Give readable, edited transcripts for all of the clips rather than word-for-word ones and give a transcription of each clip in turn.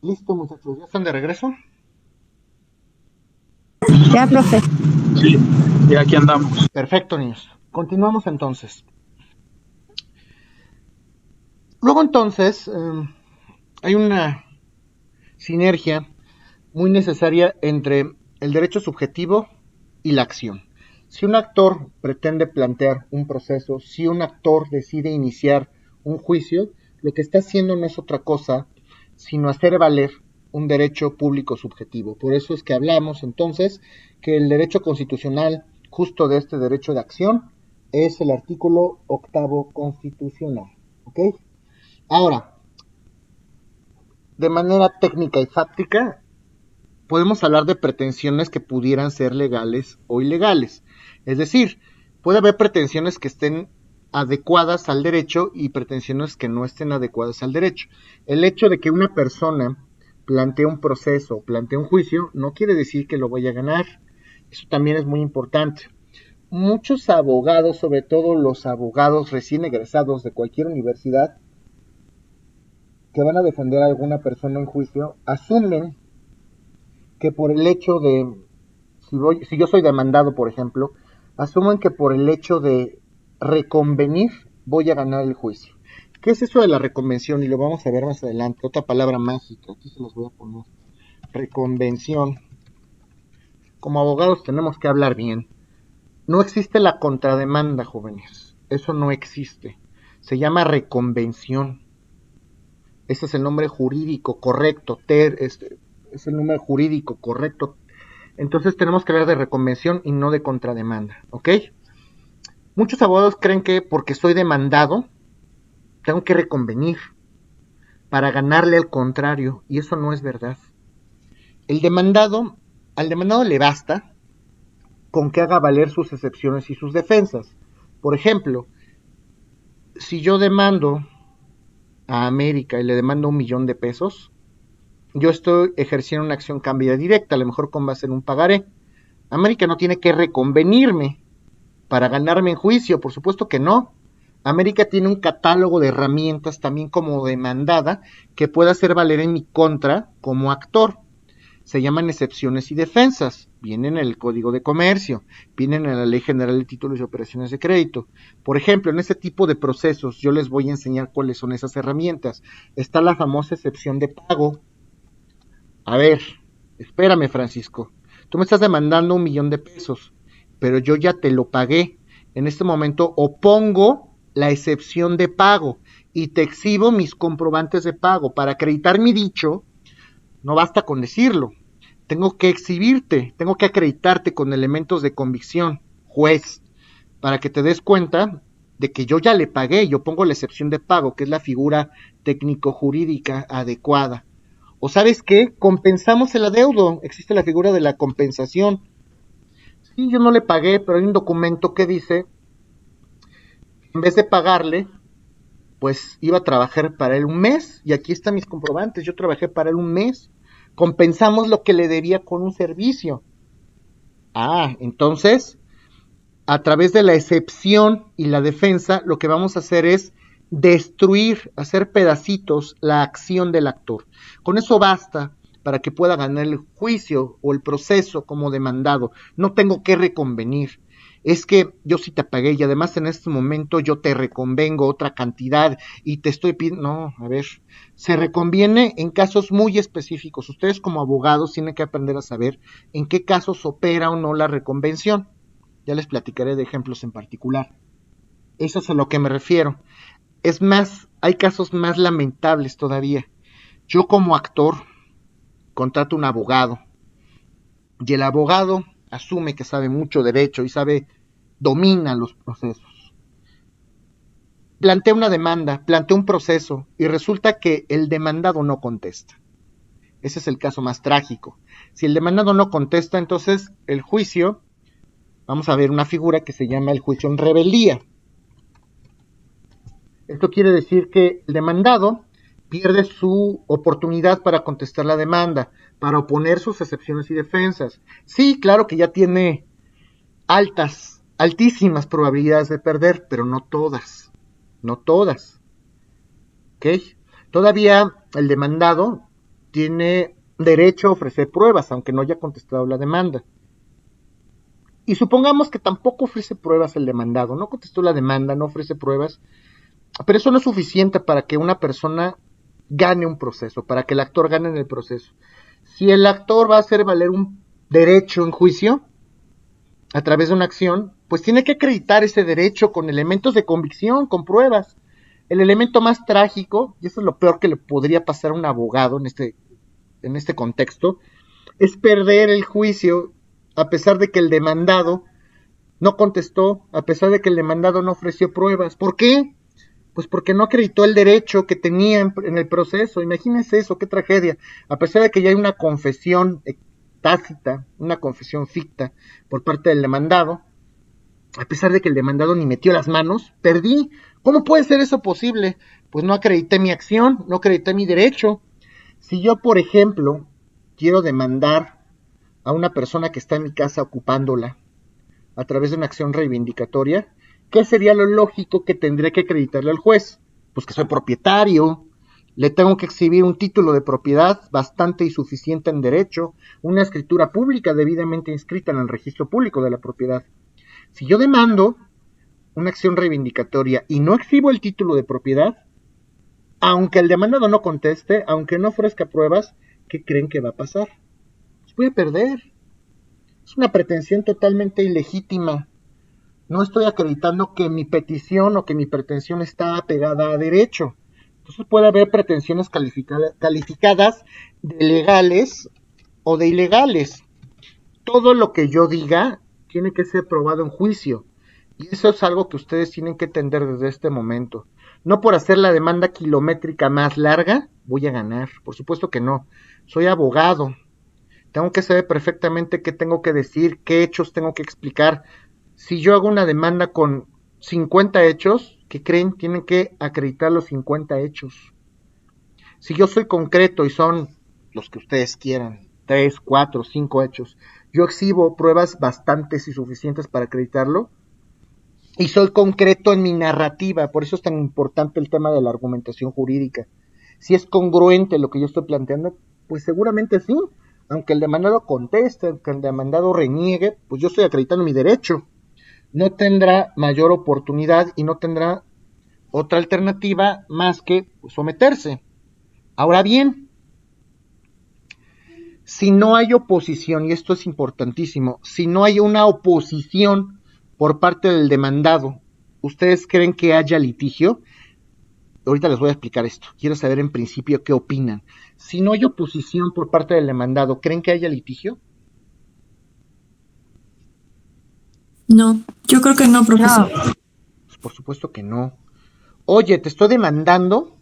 Listo, muchachos, ¿ya están de regreso? Ya, profe. Sí, y aquí andamos. Perfecto, niños. Continuamos entonces. Luego entonces, hay una sinergia muy necesaria entre el derecho subjetivo y la acción. Si un actor pretende plantear un proceso, si un actor decide iniciar un juicio, lo que está haciendo no es otra cosa sino hacer valer un derecho público subjetivo. Por eso es que hablamos entonces que el derecho constitucional justo de este derecho de acción es el artículo octavo constitucional. ¿Ok? Ahora, de manera técnica y fáctica, podemos hablar de pretensiones que pudieran ser legales o ilegales. Es decir, puede haber pretensiones que estén adecuadas al derecho y pretensiones que no estén adecuadas al derecho. El hecho de que una persona plantee un proceso, plantee un juicio, no quiere decir que lo vaya a ganar. Eso también es muy importante. Muchos abogados, sobre todo los abogados recién egresados de cualquier universidad, que van a defender a alguna persona en juicio, asumen que por el hecho de, si yo soy demandado, por ejemplo, asumen que por el hecho de reconvenir voy a ganar el juicio. ¿Qué es eso de la reconvención? Y lo vamos a ver más adelante. Otra palabra mágica, aquí se los voy a poner. Reconvención. Como abogados tenemos que hablar bien. No existe la contrademanda, jóvenes. Eso no existe. Se llama reconvención. Ese es el nombre jurídico correcto. Es el nombre jurídico correcto. Entonces tenemos que hablar de reconvención y no de contrademanda, ¿ok? Muchos abogados creen que porque soy demandado, tengo que reconvenir para ganarle al contrario, y eso no es verdad. El demandado, al demandado le basta con que haga valer sus excepciones y sus defensas. Por ejemplo, si yo demando a América y le demando 1,000,000 de pesos, yo estoy ejerciendo una acción cambia directa, a lo mejor con base en un pagaré. América no tiene que reconvenirme para ganarme en juicio, por supuesto que no. América tiene un catálogo de herramientas también como demandada que puede hacer valer en mi contra como actor. Se llaman excepciones y defensas. Vienen en el Código de Comercio, vienen en la Ley General de Títulos y Operaciones de Crédito. Por ejemplo, en ese tipo de procesos yo les voy a enseñar cuáles son esas herramientas. Está la famosa excepción de pago. A ver, espérame, Francisco. Tú me estás demandando 1,000,000 de pesos, pero yo ya te lo pagué. En este momento opongo la excepción de pago y te exhibo mis comprobantes de pago. Para acreditar mi dicho, no basta con decirlo. Tengo que exhibirte, tengo que acreditarte con elementos de convicción, juez, para que te des cuenta de que yo ya le pagué. Yo pongo la excepción de pago, que es la figura técnico-jurídica adecuada. O sabes qué, compensamos el adeudo, existe la figura de la compensación. Sí, yo no le pagué, pero hay un documento que dice, en vez de pagarle, pues iba a trabajar para él un mes, y aquí están mis comprobantes, yo trabajé para él un mes, compensamos lo que le debía con un servicio. Ah, entonces, a través de la excepción y la defensa, lo que vamos a hacer es destruir, hacer pedacitos la acción del actor. Con eso basta para que pueda ganar el juicio o el proceso como demandado. No tengo que reconvenir. Es que yo sí te pagué y además en este momento yo te reconvengo otra cantidad y te estoy pidiendo. No, a ver, se reconviene en casos muy específicos. Ustedes como abogados tienen que aprender a saber en qué casos opera o no la reconvención. Ya les platicaré de ejemplos en particular. Eso es a lo que me refiero. Es más, hay casos más lamentables todavía. Yo como actor contrato un abogado y el abogado asume que sabe mucho derecho y domina los procesos. Plantea una demanda, plantea un proceso y resulta que el demandado no contesta. Ese es el caso más trágico. Si el demandado no contesta, entonces el juicio, vamos a ver una figura que se llama el juicio en rebeldía. Esto quiere decir que el demandado pierde su oportunidad para contestar la demanda, para oponer sus excepciones y defensas. Sí, claro que ya tiene altísimas probabilidades de perder, pero no todas, no todas. ¿Ok? Todavía el demandado tiene derecho a ofrecer pruebas, aunque no haya contestado la demanda. Y supongamos que tampoco ofrece pruebas el demandado, no contestó la demanda, no ofrece pruebas, pero eso no es suficiente para que una persona gane un proceso, para que el actor gane en el proceso. Si el actor va a hacer valer un derecho en juicio a través de una acción, pues tiene que acreditar ese derecho con elementos de convicción, con pruebas. El elemento más trágico, y eso es lo peor que le podría pasar a un abogado en este contexto, es perder el juicio a pesar de que el demandado no contestó, a pesar de que el demandado no ofreció pruebas. ¿Por qué? Pues porque no acreditó el derecho que tenía en el proceso. Imagínense eso, qué tragedia. A pesar de que ya hay una confesión tácita, una confesión ficta por parte del demandado, a pesar de que el demandado ni metió las manos, perdí. ¿Cómo puede ser eso posible? Pues no acredité mi acción, no acredité mi derecho. Si yo, por ejemplo, quiero demandar a una persona que está en mi casa ocupándola a través de una acción reivindicatoria, ¿qué sería lo lógico que tendría que acreditarle al juez? Pues que soy propietario, le tengo que exhibir un título de propiedad bastante y suficiente en derecho, una escritura pública debidamente inscrita en el registro público de la propiedad. Si yo demando una acción reivindicatoria y no exhibo el título de propiedad, aunque el demandado no conteste, aunque no ofrezca pruebas, ¿qué creen que va a pasar? Pues voy a perder. Es una pretensión totalmente ilegítima. No estoy acreditando que mi petición o que mi pretensión está apegada a derecho. Entonces puede haber pretensiones calificadas de legales o de ilegales. Todo lo que yo diga tiene que ser probado en juicio. Y eso es algo que ustedes tienen que entender desde este momento. No por hacer la demanda kilométrica más larga voy a ganar. Por supuesto que no. Soy abogado. Tengo que saber perfectamente qué tengo que decir, qué hechos tengo que explicar. Si yo hago una demanda con 50 hechos, ¿qué creen? Tienen que acreditar los 50 hechos. Si yo soy concreto y son los que ustedes quieran, 3, 4, 5 hechos, yo exhibo pruebas bastantes y suficientes para acreditarlo, y soy concreto en mi narrativa. Por eso es tan importante el tema de la argumentación jurídica. Si es congruente lo que yo estoy planteando, pues seguramente sí. Aunque el demandado conteste, aunque el demandado reniegue, pues yo estoy acreditando mi derecho. No tendrá mayor oportunidad y no tendrá otra alternativa más que someterse. Ahora bien, si no hay oposición, y esto es importantísimo, si no hay una oposición por parte del demandado, ¿ustedes creen que haya litigio? Ahorita les voy a explicar esto. Quiero saber en principio qué opinan. Si no hay oposición por parte del demandado, ¿creen que haya litigio? No, yo creo que no, profesor. Pues por supuesto que no. Oye, te estoy demandando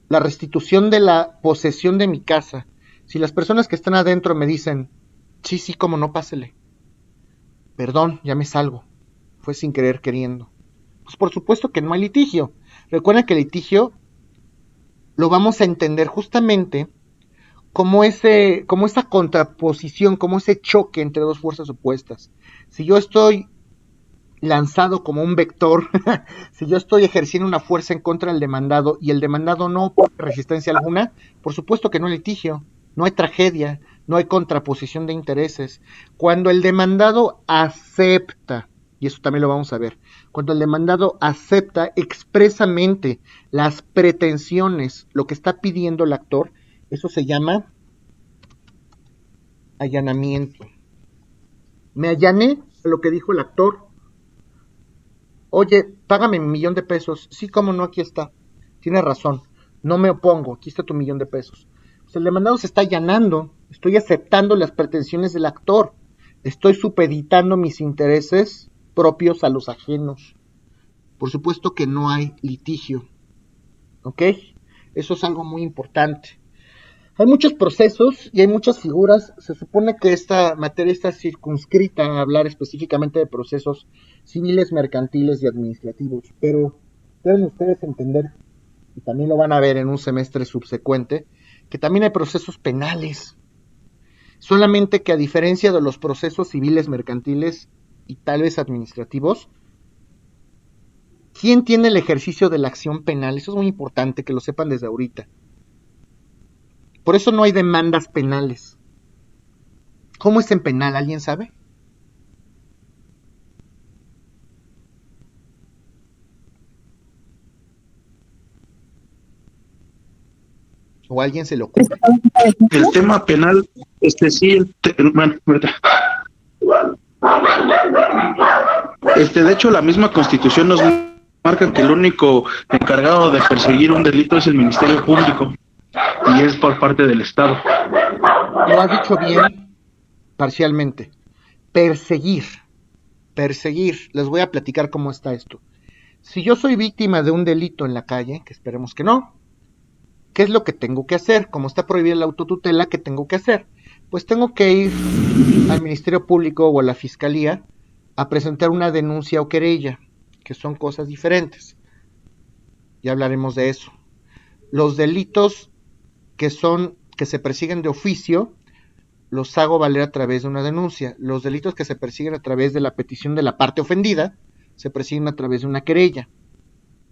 la restitución de la posesión de mi casa. Si las personas que están adentro me dicen, sí, sí, cómo no, pásele. Perdón, ya me salgo. Fue sin querer queriendo. Pues por supuesto que no hay litigio. Recuerden que el litigio lo vamos a entender justamente como esa contraposición, como ese choque entre dos fuerzas opuestas. Si yo estoy lanzado como un vector, si yo estoy ejerciendo una fuerza en contra del demandado y el demandado no opone resistencia alguna, por supuesto que no hay litigio, no hay tragedia, no hay contraposición de intereses. Cuando el demandado acepta, y eso también lo vamos a ver, cuando el demandado acepta expresamente las pretensiones, lo que está pidiendo el actor, eso se llama allanamiento. Me allané a lo que dijo el actor. Oye, págame $1,000,000. Sí, cómo no, aquí está. Tienes razón. No me opongo. Aquí está tu $1,000,000. Pues el demandado se está allanando. Estoy aceptando las pretensiones del actor. Estoy supeditando mis intereses propios a los ajenos. Por supuesto que no hay litigio. ¿Ok? Eso es algo muy importante. Hay muchos procesos y hay muchas figuras. Se supone que esta materia está circunscrita a hablar específicamente de procesos civiles, mercantiles y administrativos, pero deben ustedes entender, y también lo van a ver en un semestre subsecuente, que también hay procesos penales. Solamente que a diferencia de los procesos civiles, mercantiles y tal vez administrativos, ¿quién tiene el ejercicio de la acción penal? Eso es muy importante que lo sepan desde ahorita. Por eso no hay demandas penales. ¿Cómo es en penal? ¿Alguien sabe? ¿O a alguien se le ocurre? El tema penal, sí, bueno, ahorita. De hecho, la misma Constitución nos marca que el único encargado de perseguir un delito es el Ministerio Público y es por parte del Estado. Lo has dicho bien, parcialmente. Perseguir. Les voy a platicar cómo está esto. Si yo soy víctima de un delito en la calle, que esperemos que no, ¿qué es lo que tengo que hacer? Como está prohibida la autotutela, ¿qué tengo que hacer? Pues tengo que ir al Ministerio Público o a la Fiscalía a presentar una denuncia o querella, que son cosas diferentes. Ya hablaremos de eso. Los delitos que se persiguen de oficio, los hago valer a través de una denuncia. Los delitos que se persiguen a través de la petición de la parte ofendida, se persiguen a través de una querella.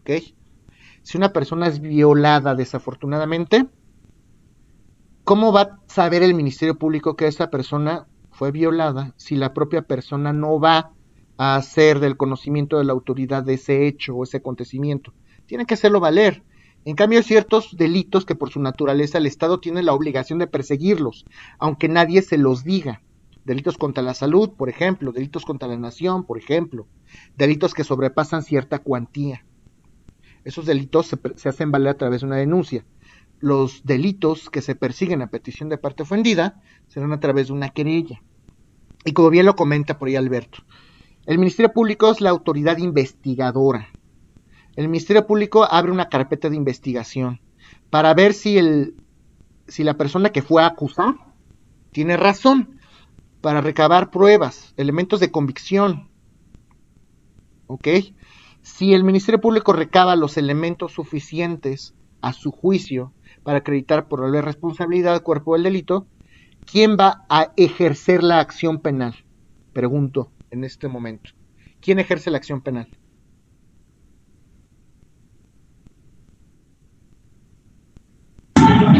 ¿Ok? Si una persona es violada desafortunadamente, ¿cómo va a saber el Ministerio Público que esa persona fue violada si la propia persona no va a hacer del conocimiento de la autoridad de ese hecho o ese acontecimiento? Tiene que hacerlo valer. En cambio, hay ciertos delitos que por su naturaleza el Estado tiene la obligación de perseguirlos, aunque nadie se los diga. Delitos contra la salud, por ejemplo, delitos contra la nación, por ejemplo, delitos que sobrepasan cierta cuantía. Esos delitos se hacen valer a través de una denuncia. Los delitos que se persiguen a petición de parte ofendida serán a través de una querella. Y como bien lo comenta por ahí Alberto, el Ministerio Público es la autoridad investigadora. El Ministerio Público abre una carpeta de investigación para ver si la persona que fue a acusar tiene razón, para recabar pruebas, elementos de convicción. ¿Ok? Si el Ministerio Público recaba los elementos suficientes a su juicio para acreditar por la responsabilidad del cuerpo del delito, ¿quién va a ejercer la acción penal? Pregunto en este momento. ¿Quién ejerce la acción penal?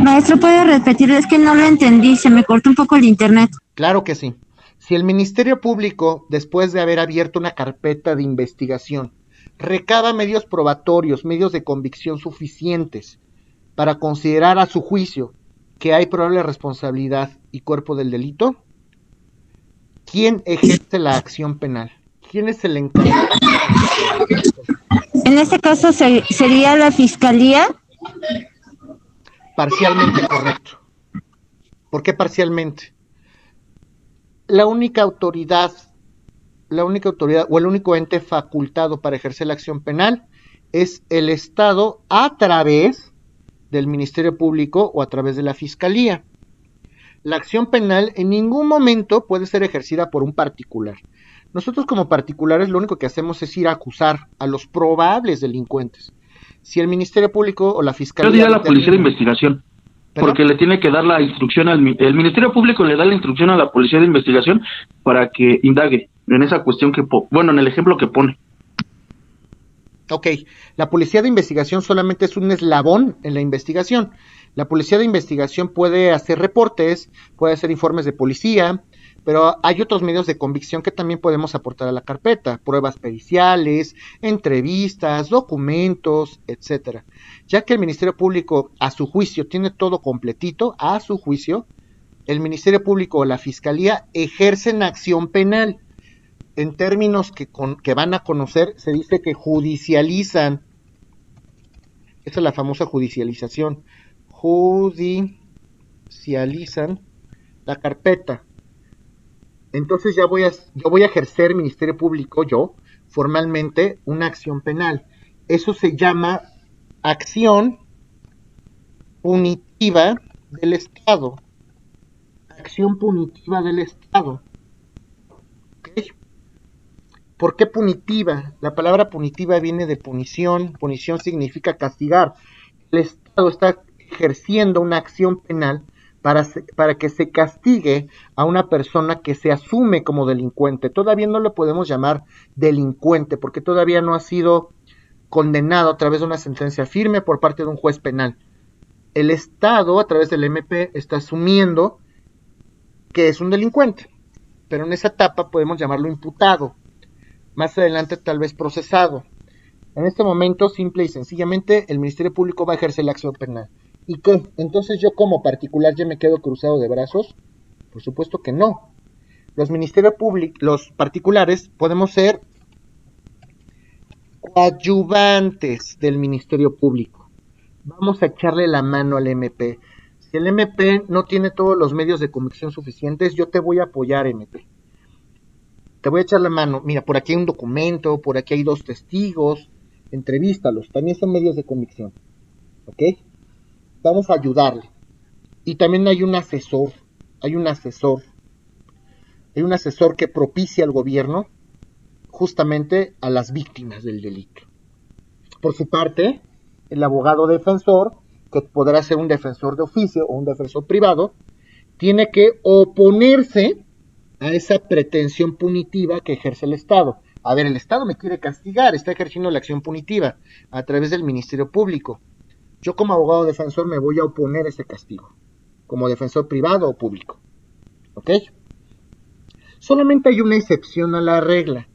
Maestro, ¿puede repetir? Es que no lo entendí, se me cortó un poco el internet. Claro que sí. Si el Ministerio Público, después de haber abierto una carpeta de investigación, recaba medios probatorios, medios de convicción suficientes para considerar a su juicio que hay probable responsabilidad y cuerpo del delito, ¿quién ejerce la acción penal? ¿Quién es el encargado? En este caso sería la Fiscalía. Parcialmente correcto. ¿Por qué parcialmente? La única autoridad o el único ente facultado para ejercer la acción penal es el Estado a través del Ministerio Público o a través de la Fiscalía. La acción penal en ningún momento puede ser ejercida por un particular. Nosotros como particulares lo único que hacemos es ir a acusar a los probables delincuentes. Si el Ministerio Público o la Fiscalía... Yo diría la Policía de Investigación, porque le tiene que dar la instrucción el Ministerio Público le da la instrucción a la Policía de Investigación para que indague en esa cuestión en el ejemplo que pone. Ok, la Policía de Investigación solamente es un eslabón en la investigación. La Policía de Investigación puede hacer reportes, puede hacer informes de policía, pero hay otros medios de convicción que también podemos aportar a la carpeta, pruebas periciales, entrevistas, documentos, etcétera. Ya que el Ministerio Público, a su juicio, tiene todo completito, a su juicio, el Ministerio Público o la Fiscalía ejercen acción penal. En términos que van a conocer, se dice que judicializan. Esa es la famosa judicialización. Judicializan la carpeta. Entonces yo voy a ejercer, Ministerio Público, yo, formalmente, una acción penal. Eso se llama acción punitiva del Estado. Acción punitiva del Estado. ¿Okay? ¿Por qué punitiva? La palabra punitiva viene de punición. Punición significa castigar. El Estado está ejerciendo una acción penal para que se castigue a una persona que se asume como delincuente. Todavía no lo podemos llamar delincuente porque todavía no ha sido condenado a través de una sentencia firme por parte de un juez penal. el Estado, a través del MP, está asumiendo que es un delincuente, pero en esa etapa podemos llamarlo imputado, más adelante tal vez procesado. En este momento, simple y sencillamente, el Ministerio Público va a ejercer la acción penal. ¿Y qué? Entonces yo como particular ya me quedo cruzado de brazos. Por supuesto que no. Los ministerios públicos, los particulares, podemos ser coadyuvantes del Ministerio Público. Vamos a echarle la mano al MP. Si el MP no tiene todos los medios de convicción suficientes, yo te voy a apoyar, MP. Te voy a echar la mano. Mira, por aquí hay un documento, por aquí hay 2 testigos. Entrevístalos. También son medios de convicción. ¿Ok? Vamos a ayudarle. Y también hay un asesor. Hay un asesor que propicia al gobierno justamente a las víctimas del delito. Por su parte, el abogado defensor, que podrá ser un defensor de oficio o un defensor privado, tiene que oponerse a esa pretensión punitiva que ejerce el Estado. A ver, el Estado me quiere castigar, está ejerciendo la acción punitiva a través del Ministerio Público. Yo como abogado defensor me voy a oponer a ese castigo, como defensor privado o público. ¿Ok? Solamente hay una excepción a la regla.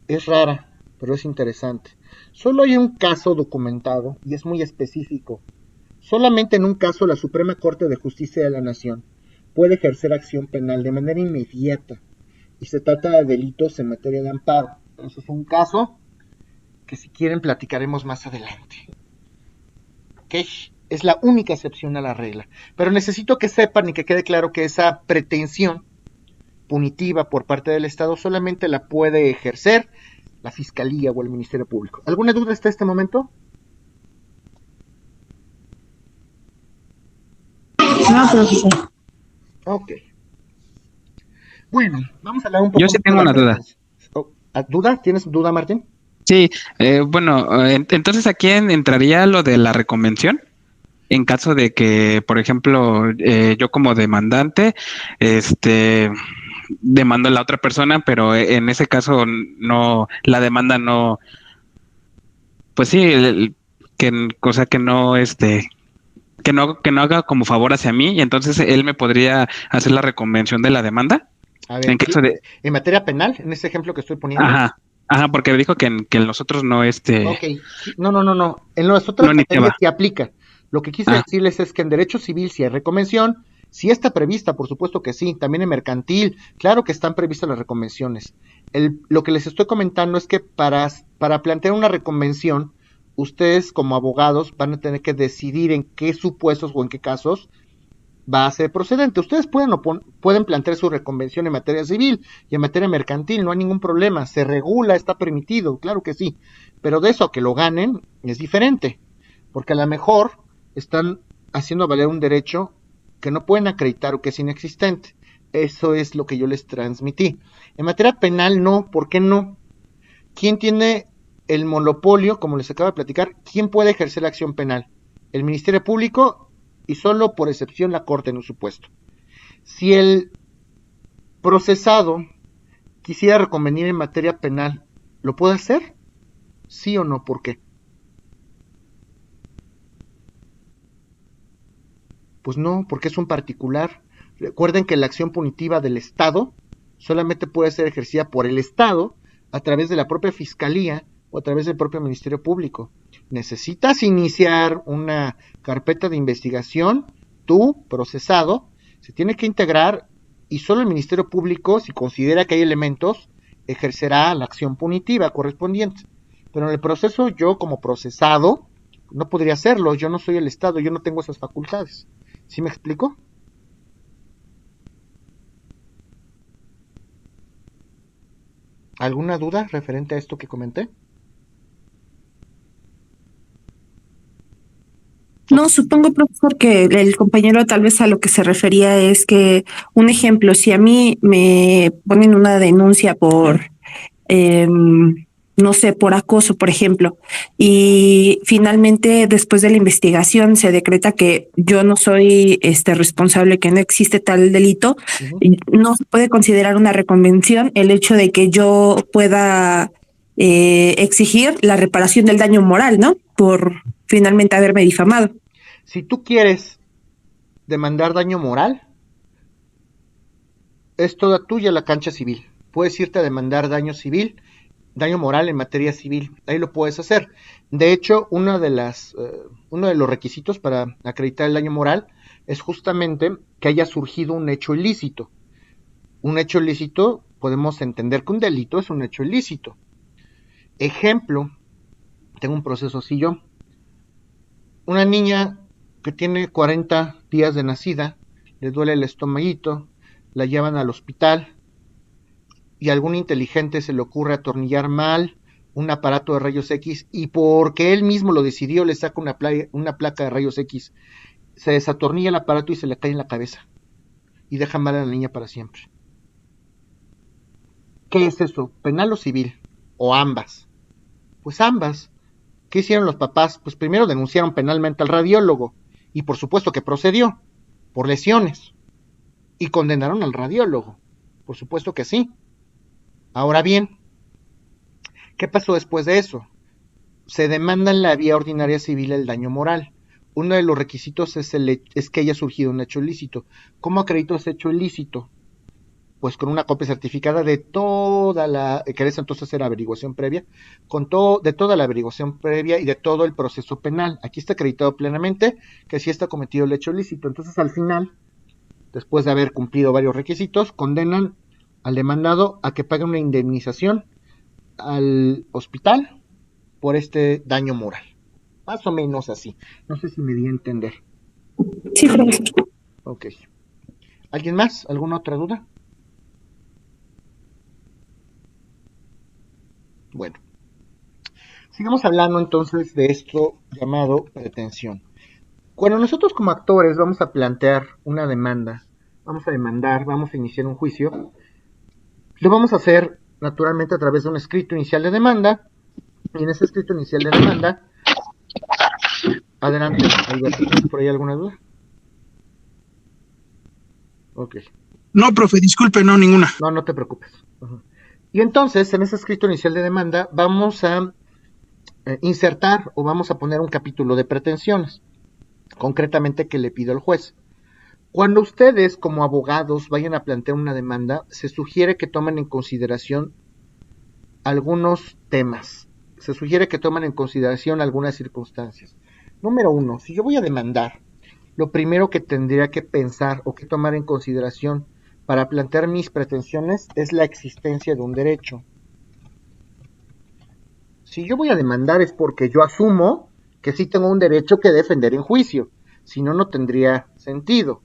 Es rara, pero es interesante. Solo hay un caso documentado y es muy específico. Solamente en un caso la Suprema Corte de Justicia de la Nación puede ejercer acción penal de manera inmediata y se trata de delitos en materia de amparo. Eso es un caso que si quieren platicaremos más adelante. ¿Ok? Es la única excepción a la regla. Pero necesito que sepan y que quede claro que esa pretensión punitiva por parte del Estado solamente la puede ejercer la Fiscalía o el Ministerio Público. ¿Alguna duda hasta este momento? No, profesor. Ok. Bueno, vamos a hablar un poco Yo sí más tengo de la una duda. pretensión. ¿Duda? ¿Tienes duda, Martín? Sí, bueno, entonces ¿a quién entraría lo de la reconvención? En caso de que, por ejemplo, yo como demandante, demando a la otra persona, pero en ese caso no, la demanda no, pues sí, cosa que no, que no haga como favor hacia mí, y entonces él me podría hacer la reconvención de la demanda. A ver, En caso de, en materia penal, en ese ejemplo que estoy poniendo. ajá, porque me dijo que en los otros no, Ok, sí, no. En las otras no materias iniciaba. se aplica. Lo que quise decirles es que en derecho civil si hay reconvención, sí está prevista, por supuesto que sí. También en mercantil, claro que están previstas las reconvenciones. Lo que les estoy comentando es que para plantear una reconvención, ustedes como abogados van a tener que decidir en qué supuestos o en qué casos va a ser procedente. Ustedes pueden plantear su reconvención en materia civil y en materia mercantil, no hay ningún problema, se regula, está permitido, claro que sí, pero de eso a que lo ganen es diferente, porque a lo mejor están haciendo valer un derecho que no pueden acreditar o que es inexistente. Eso es lo que yo les transmití. En materia penal no, ¿por qué no? ¿Quién tiene el monopolio, como les acabo de platicar? ¿Quién puede ejercer la acción penal? El Ministerio Público y solo por excepción la Corte en un supuesto. Si el procesado quisiera reconvenir en materia penal, ¿lo puede hacer? ¿Sí o no? ¿Por qué? Pues no, porque es un particular. Recuerden que la acción punitiva del Estado solamente puede ser ejercida por el Estado a través de la propia Fiscalía o a través del propio Ministerio Público. Necesitas iniciar una carpeta de investigación, tú, procesado, se tiene que integrar y solo el Ministerio Público, si considera que hay elementos, ejercerá la acción punitiva correspondiente. Pero en el proceso yo como procesado no podría hacerlo, yo no soy el Estado, yo no tengo esas facultades. ¿Sí me explico? ¿Alguna duda referente a esto que comenté? No, supongo, profesor, que el compañero tal vez a lo que se refería es que, un ejemplo, si a mí me ponen una denuncia por, no sé, por acoso, por ejemplo, y finalmente después de la investigación se decreta que yo no soy responsable, que no existe tal delito, no se puede considerar una reconvención el hecho de que yo pueda exigir la reparación del daño moral, ¿no? Por finalmente haberme difamado. Si tú quieres demandar daño moral, es toda tuya la cancha civil. Puedes irte a demandar daño civil, daño moral en materia civil. Ahí lo puedes hacer. De hecho, uno de los requisitos para acreditar el daño moral es justamente que haya surgido un hecho ilícito. Un hecho ilícito, podemos entender que un delito es un hecho ilícito. Ejemplo, tengo un proceso así yo. Una niña que tiene 40 días de nacida, le duele el estomaguito, la llevan al hospital y a algún inteligente se le ocurre atornillar mal un aparato de rayos X y porque él mismo lo decidió le saca una placa de rayos X, se desatornilla el aparato y se le cae en la cabeza y deja mal a la niña para siempre. ¿Qué es eso? ¿Penal o civil? ¿O ambas? Pues ambas. ¿Qué hicieron los papás? Pues primero denunciaron penalmente al radiólogo y por supuesto que procedió por lesiones y condenaron al radiólogo. Por supuesto que sí. Ahora bien, ¿qué pasó después de eso? Se demanda en la vía ordinaria civil el daño moral. Uno de los requisitos es que haya surgido un hecho ilícito. ¿Cómo acredito ese hecho ilícito? Pues con una copia certificada de toda la, que esa entonces era averiguación previa, de toda la averiguación previa y de todo el proceso penal. Aquí está acreditado plenamente que sí está cometido el hecho ilícito. Entonces al final, después de haber cumplido varios requisitos, condenan al demandado a que pague una indemnización al hospital por este daño moral. Más o menos así. No sé si me di a entender. Sí, profesor. Ok. ¿Alguien más? ¿Alguna otra duda? Bueno. Sigamos hablando entonces de esto llamado pretensión. Cuando nosotros como actores vamos a plantear una demanda, vamos a demandar, vamos a iniciar un juicio, lo vamos a hacer naturalmente a través de un escrito inicial de demanda, y en ese escrito inicial de demanda, adelante, Alberto, ¿tienes por ahí alguna duda? Ok. No, profe, disculpe, no, ninguna. No, no te preocupes. Uh-huh. Y entonces, en ese escrito inicial de demanda, vamos a insertar o vamos a poner un capítulo de pretensiones, concretamente que le pido al juez. Cuando ustedes como abogados vayan a plantear una demanda, se sugiere que tomen en consideración algunos temas, se sugiere que tomen en consideración algunas circunstancias. Número 1, si yo voy a demandar, lo primero que tendría que pensar o que tomar en consideración para plantear mis pretensiones es la existencia de un derecho. Si yo voy a demandar es porque yo asumo que sí tengo un derecho que defender en juicio, si no, no tendría sentido.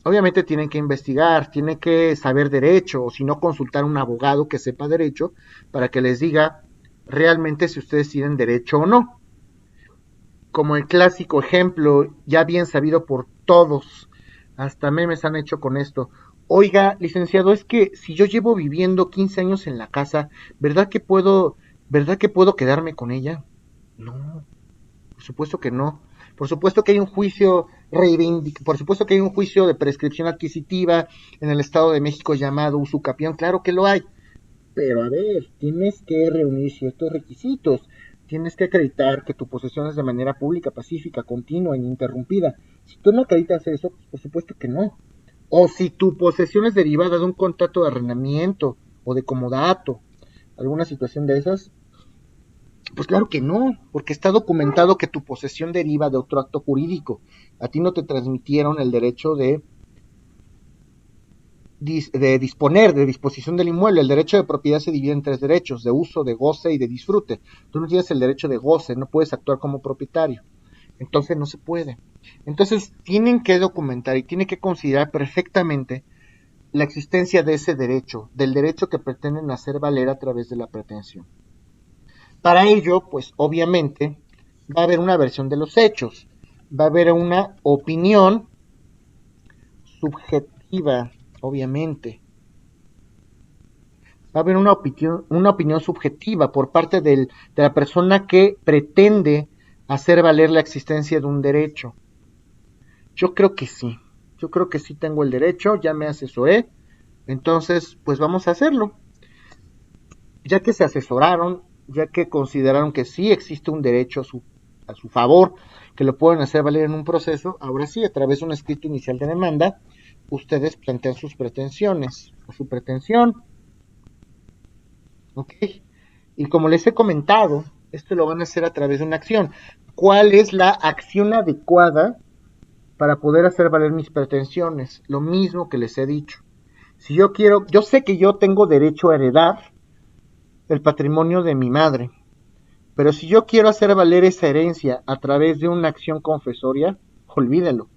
Obviamente tienen que investigar, tienen que saber derecho, o si no, consultar a un abogado que sepa derecho para que les diga realmente si ustedes tienen derecho o no. Como el clásico ejemplo, ya bien sabido por todos, hasta memes han hecho con esto. Oiga, licenciado, es que si yo llevo viviendo 15 años en la casa, ¿verdad que puedo quedarme con ella? No, por supuesto que no. Por supuesto que hay un juicio por supuesto que hay un juicio de prescripción adquisitiva en el Estado de México llamado usucapión, claro que lo hay. Pero a ver, tienes que reunir ciertos requisitos. Tienes que acreditar que tu posesión es de manera pública, pacífica, continua, ininterrumpida. Si tú no acreditas eso, pues por supuesto que no. O si tu posesión es derivada de un contrato de arrendamiento o de comodato, alguna situación de esas, pues claro que no, porque está documentado que tu posesión deriva de otro acto jurídico. A ti no te transmitieron el derecho de disponer, de disposición del inmueble. El derecho de propiedad se divide en 3 derechos: de uso, de goce y de disfrute. Tú no tienes el derecho de goce, no puedes actuar como propietario. Entonces no se puede. Entonces tienen que documentar y tienen que considerar perfectamente la existencia de ese derecho, del derecho que pretenden hacer valer a través de la pretensión. Para ello, pues obviamente va a haber una versión de los hechos, va a haber una opinión subjetiva, obviamente. Va a haber una opinión subjetiva por parte de la persona que pretende hacer valer la existencia de un derecho. Yo creo que sí tengo el derecho, ya me asesoré, entonces pues vamos a hacerlo. Ya que se asesoraron, ya que consideraron que sí existe un derecho a su favor, que lo pueden hacer valer en un proceso, ahora sí, a través de un escrito inicial de demanda, ustedes plantean sus pretensiones, o su pretensión, ¿ok? Y como les he comentado, esto lo van a hacer a través de una acción. ¿Cuál es la acción adecuada para poder hacer valer mis pretensiones? Lo mismo que les he dicho. Si yo quiero, yo sé que yo tengo derecho a heredar el patrimonio de mi madre, pero si yo quiero hacer valer esa herencia a través de una acción confesoria, olvídenlo,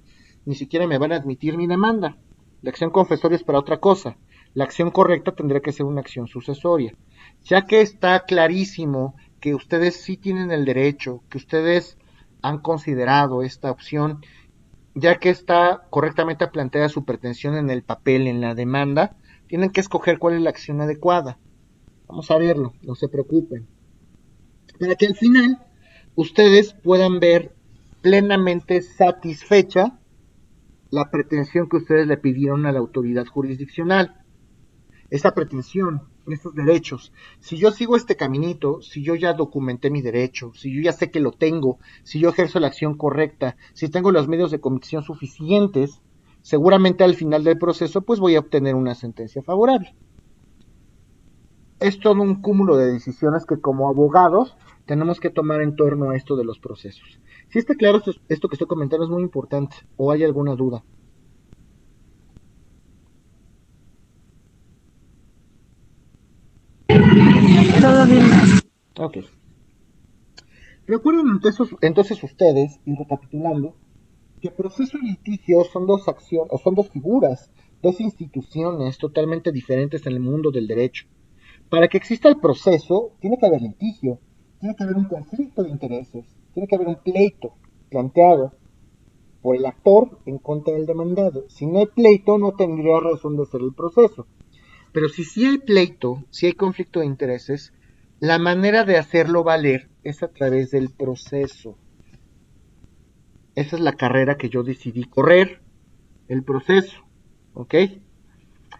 ni siquiera me van a admitir mi demanda. La acción confesoria es para otra cosa. La acción correcta tendría que ser una acción sucesoria. Ya que está clarísimo que ustedes sí tienen el derecho, que ustedes han considerado esta opción, ya que está correctamente planteada su pretensión en el papel, en la demanda, tienen que escoger cuál es la acción adecuada. Vamos a verlo, no se preocupen. Para que al final ustedes puedan ver plenamente satisfecha la pretensión que ustedes le pidieron a la autoridad jurisdiccional. Esa pretensión, estos derechos. Si yo sigo este caminito, si yo ya documenté mi derecho, si yo ya sé que lo tengo, si yo ejerzo la acción correcta, si tengo los medios de convicción suficientes, seguramente al final del proceso pues voy a obtener una sentencia favorable. Es todo un cúmulo de decisiones que como abogados tenemos que tomar en torno a esto de los procesos. Si está claro, esto que estoy comentando es muy importante, o hay alguna duda. Todo bien. Ok. Recuerden entonces ustedes, y recapitulando, que proceso y litigio son dos acciones, o son dos figuras, dos instituciones totalmente diferentes en el mundo del derecho. Para que exista el proceso, tiene que haber litigio, tiene que haber un conflicto de intereses, tiene que haber un pleito planteado por el actor en contra del demandado. Si no hay pleito, no tendría razón de ser el proceso. Pero si sí hay pleito, si hay conflicto de intereses, la manera de hacerlo valer es a través del proceso. Esa es la carrera que yo decidí correr, el proceso, ¿ok?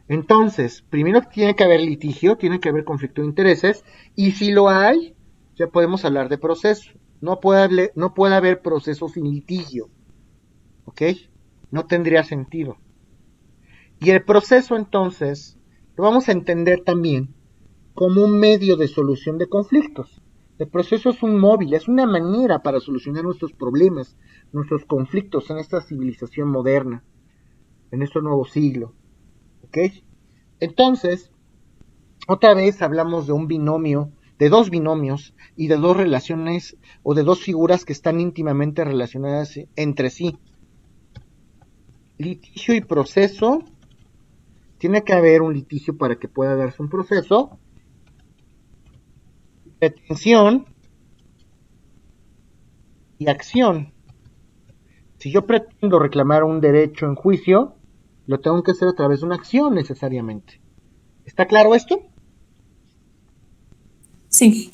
Entonces, primero tiene que haber litigio, tiene que haber conflicto de intereses, y si lo hay, ya podemos hablar de proceso. No puede haber proceso sin litigio, ¿ok? No tendría sentido. Y el proceso, entonces, lo vamos a entender también como un medio de solución de conflictos. El proceso es un móvil, es una manera para solucionar nuestros problemas, nuestros conflictos en esta civilización moderna, en este nuevo siglo, ¿ok? Entonces, otra vez hablamos de un binomio, de dos binomios y de dos relaciones o de dos figuras que están íntimamente relacionadas entre sí. Litigio y proceso. Tiene que haber un litigio para que pueda darse un proceso. Pretensión y acción. Si yo pretendo reclamar un derecho en juicio, lo tengo que hacer a través de una acción necesariamente. ¿Está claro esto? Sí.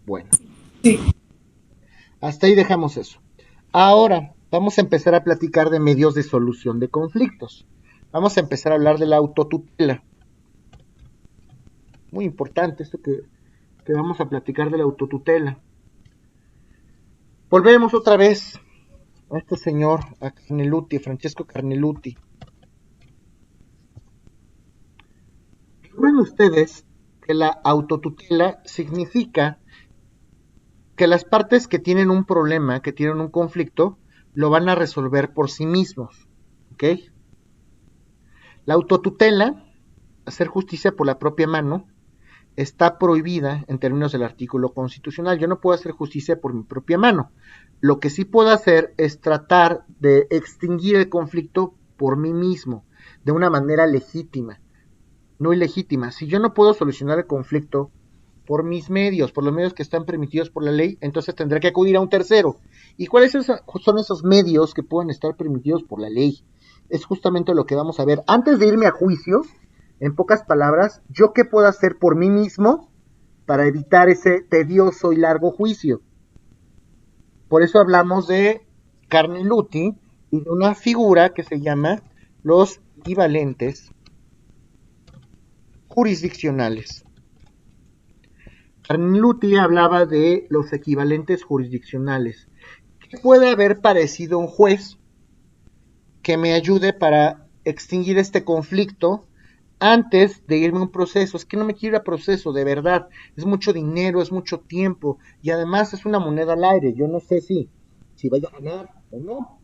Bueno. Sí. Hasta ahí dejamos eso. Ahora vamos a empezar a platicar de medios de solución de conflictos. Vamos a empezar a hablar de la autotutela. Muy importante esto que vamos a platicar de la autotutela. Volvemos otra vez a este señor, a Carneluti, Francesco Carneluti. Recuerden ustedes que la autotutela significa que las partes que tienen un problema, que tienen un conflicto, lo van a resolver por sí mismos, ¿ok? La autotutela, hacer justicia por la propia mano, está prohibida en términos del artículo constitucional. Yo no puedo hacer justicia por mi propia mano. Lo que sí puedo hacer es tratar de extinguir el conflicto por mí mismo, de una manera legítima, no ilegítima. Si yo no puedo solucionar el conflicto por mis medios, por los medios que están permitidos por la ley, entonces tendré que acudir a un tercero. ¿Y cuáles son esos medios que pueden estar permitidos por la ley? Es justamente lo que vamos a ver. Antes de irme a juicio, en pocas palabras, ¿yo qué puedo hacer por mí mismo para evitar ese tedioso y largo juicio? Por eso hablamos de Carneluti y de una figura que se llama los equivalentes jurisdiccionales. Carneluti hablaba de los equivalentes jurisdiccionales. puede haber parecido un juez que me ayude para extinguir este conflicto antes de irme a un proceso? Es que no me quiero ir a proceso, de verdad. Es mucho dinero, es mucho tiempo. Y además es una moneda al aire. Yo no sé si vaya a ganar o no.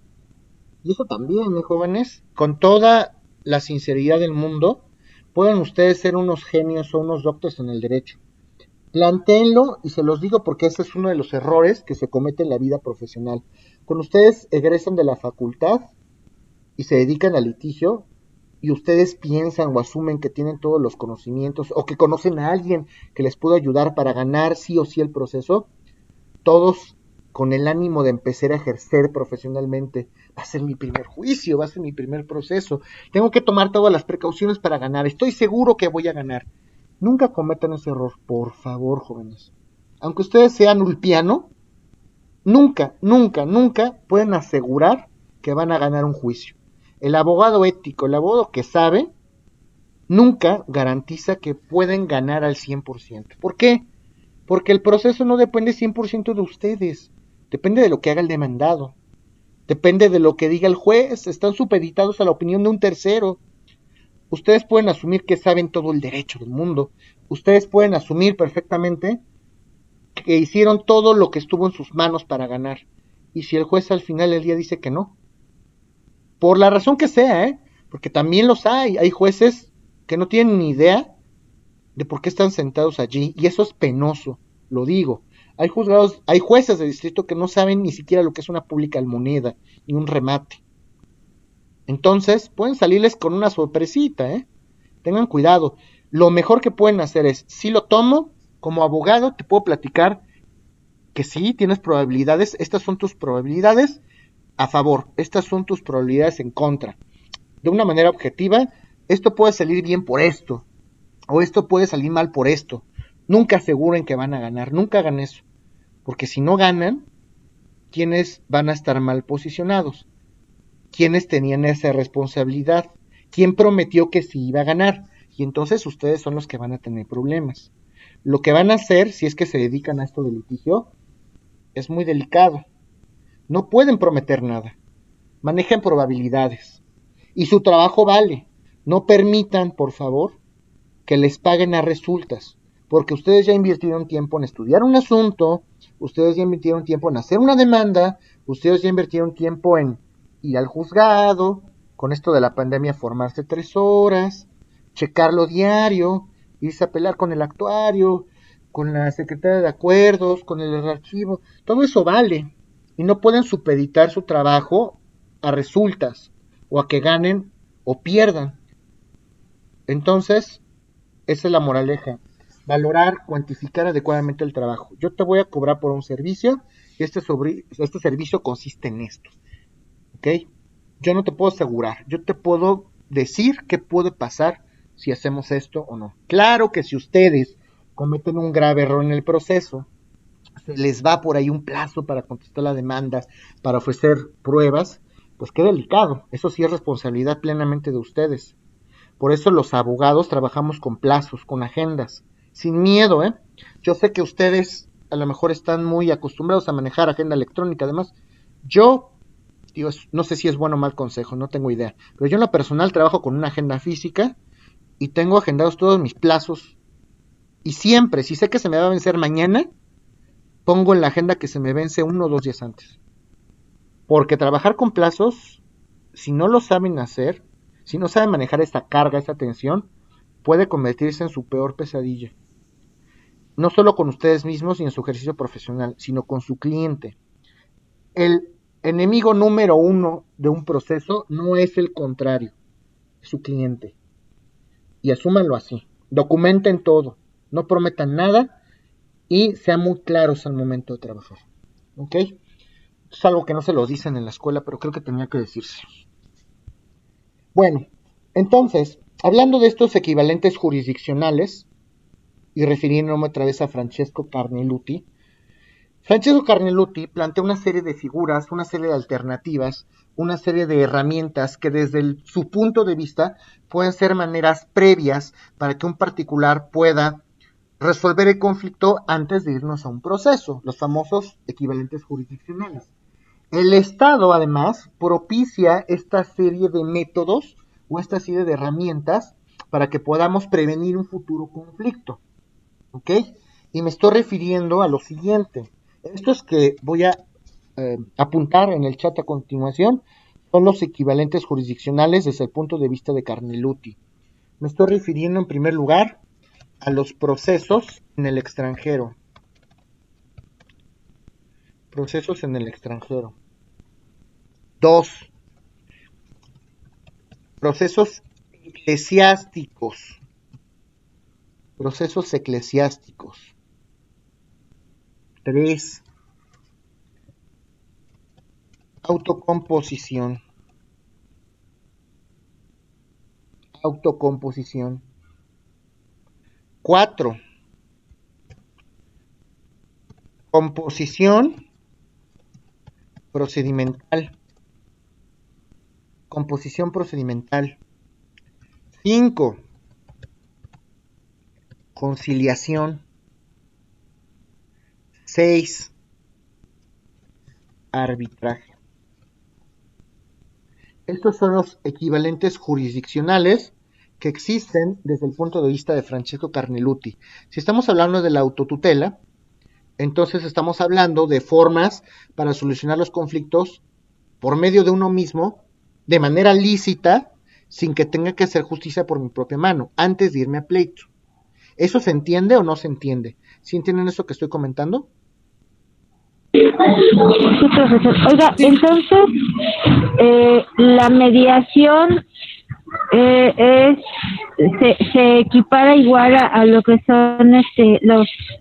Y eso también, jóvenes, con toda la sinceridad del mundo, pueden ustedes ser unos genios o unos doctores en el derecho. Plantéenlo, y se los digo porque ese es uno de los errores que se comete en la vida profesional. Cuando ustedes egresan de la facultad y se dedican al litigio, y ustedes piensan o asumen que tienen todos los conocimientos, o que conocen a alguien que les pueda ayudar para ganar sí o sí el proceso, todos con el ánimo de empezar a ejercer profesionalmente. Va a ser mi primer juicio, va a ser mi primer proceso. Tengo que tomar todas las precauciones para ganar. Estoy seguro que voy a ganar. Nunca cometan ese error, por favor, jóvenes. Aunque ustedes sean ulpiano, nunca, nunca, nunca pueden asegurar que van a ganar un juicio. El abogado ético, el abogado que sabe, nunca garantiza que pueden ganar al 100%. ¿Por qué? Porque el proceso no depende 100% de ustedes. Depende de lo que haga el demandado. Depende de lo que diga el juez. Están supeditados a la opinión de un tercero. Ustedes pueden asumir que saben todo el derecho del mundo. Ustedes pueden asumir perfectamente que hicieron todo lo que estuvo en sus manos para ganar. Y si el juez al final del día dice que no, por la razón que sea, porque también los hay jueces que no tienen ni idea de por qué están sentados allí, y eso es penoso, lo digo. Hay juzgados, hay jueces de distrito que no saben ni siquiera lo que es una pública almoneda, ni un remate. Entonces, pueden salirles con una sorpresita, Tengan cuidado. Lo mejor que pueden hacer es, si lo tomo, como abogado, te puedo platicar que sí, tienes probabilidades, estas son tus probabilidades a favor, estas son tus probabilidades en contra. De una manera objetiva, esto puede salir bien por esto, o esto puede salir mal por esto. Nunca aseguren que van a ganar, nunca hagan eso, porque si no ganan, ¿quiénes van a estar mal posicionados? ¿Quiénes tenían esa responsabilidad? ¿Quién prometió que sí iba a ganar? Y entonces ustedes son los que van a tener problemas. Lo que van a hacer, si es que se dedican a esto de litigio, es muy delicado. No pueden prometer nada. Manejen probabilidades. Y su trabajo vale. No permitan, por favor, que les paguen a resultas, porque ustedes ya invirtieron tiempo en estudiar un asunto, ustedes ya invirtieron tiempo en hacer una demanda, ustedes ya invirtieron tiempo en ir al juzgado, con esto de la pandemia formarse 3 horas, checarlo diario, irse a pelear con el actuario, con la secretaria de acuerdos, con el archivo, todo eso vale, y no pueden supeditar su trabajo a resultas, o a que ganen o pierdan. Entonces, esa es la moraleja. Valorar, cuantificar adecuadamente el trabajo. Yo te voy a cobrar por un servicio y este servicio consiste en esto. ¿Ok? Yo no te puedo asegurar. Yo te puedo decir qué puede pasar si hacemos esto o no. Claro que si ustedes cometen un grave error en el proceso, se les va por ahí un plazo para contestar la demanda, para ofrecer pruebas, pues qué delicado. Eso sí es responsabilidad plenamente de ustedes. Por eso los abogados trabajamos con plazos, con agendas, sin miedo, Yo sé que ustedes a lo mejor están muy acostumbrados a manejar agenda electrónica, además, yo, digo, no sé si es bueno o mal consejo, no tengo idea, pero yo en lo personal trabajo con una agenda física y tengo agendados todos mis plazos, y siempre, si sé que se me va a vencer mañana, pongo en la agenda que se me vence 1 o 2 días antes, porque trabajar con plazos, si no lo saben hacer, si no saben manejar esta carga, esta tensión, puede convertirse en su peor pesadilla. No solo con ustedes mismos y en su ejercicio profesional, sino con su cliente. El enemigo número 1 de un proceso no es el contrario, es su cliente. Y asúmanlo así. Documenten todo, no prometan nada y sean muy claros al momento de trabajar. ¿Ok? Es algo que no se los dicen en la escuela, pero creo que tenía que decirse. Bueno, entonces, hablando de estos equivalentes jurisdiccionales, y refiriéndome otra vez a Francesco Carneluti, Francesco Carneluti plantea una serie de figuras, una serie de alternativas, una serie de herramientas que desde su punto de vista pueden ser maneras previas para que un particular pueda resolver el conflicto antes de irnos a un proceso, los famosos equivalentes jurisdiccionales. El Estado, además, propicia esta serie de métodos o esta serie de herramientas para que podamos prevenir un futuro conflicto. ¿Ok? Y me estoy refiriendo a lo siguiente. Estos que voy a apuntar en el chat a continuación son los equivalentes jurisdiccionales desde el punto de vista de Carneluti. Me estoy refiriendo en primer lugar a los procesos en el extranjero. Procesos en el extranjero. 2. Procesos eclesiásticos. Procesos eclesiásticos. 3. Autocomposición. Autocomposición. 4. Composición procedimental. Composición procedimental. 5. Conciliación. 6. Arbitraje. Estos son los equivalentes jurisdiccionales que existen desde el punto de vista de Francesco Carneluti. Si estamos hablando de la autotutela, entonces estamos hablando de formas para solucionar los conflictos por medio de uno mismo, de manera lícita, sin que tenga que hacer justicia por mi propia mano, antes de irme a pleito. ¿Eso se entiende o no se entiende? ¿Sí entienden eso que estoy comentando? Sí, profesor. Oiga, entonces, la mediación se equipara igual a lo que son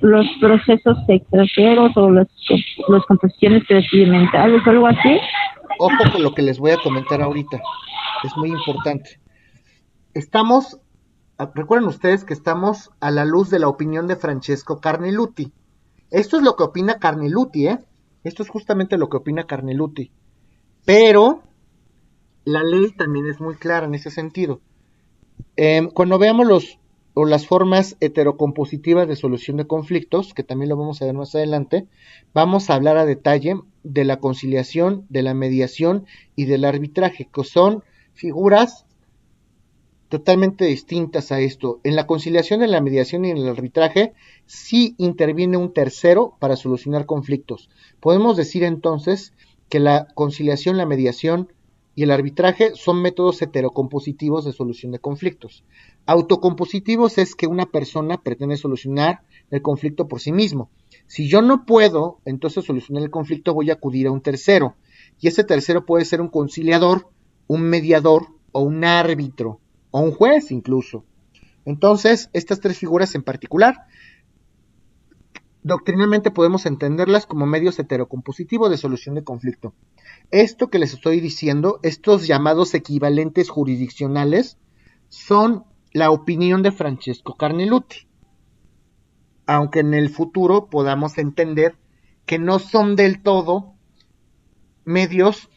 los procesos extranjeros o las composiciones procedimentales o algo así. Ojo con lo que les voy a comentar ahorita. Es muy importante. Recuerden ustedes que estamos a la luz de la opinión de Francesco Carneluti. Esto es lo que opina Carneluti, ¿eh? Esto es justamente lo que opina Carneluti. Pero la ley también es muy clara en ese sentido. Cuando veamos las formas heterocompositivas de solución de conflictos, que también lo vamos a ver más adelante, vamos a hablar a detalle de la conciliación, de la mediación y del arbitraje, que son figuras totalmente distintas a esto. En la conciliación, en la mediación y en el arbitraje sí interviene un tercero para solucionar conflictos. Podemos decir entonces que la conciliación, la mediación y el arbitraje son métodos heterocompositivos de solución de conflictos. Autocompositivos es que una persona pretende solucionar el conflicto por sí mismo. Si yo no puedo, entonces solucionar el conflicto, voy a acudir a un tercero. Y ese tercero puede ser un conciliador, un mediador o un árbitro, o un juez incluso. Entonces, estas tres figuras en particular, doctrinalmente podemos entenderlas como medios heterocompositivos de solución de conflicto. Esto que les estoy diciendo, estos llamados equivalentes jurisdiccionales, son la opinión de Francesco Carneluti. Aunque en el futuro podamos entender que no son del todo medios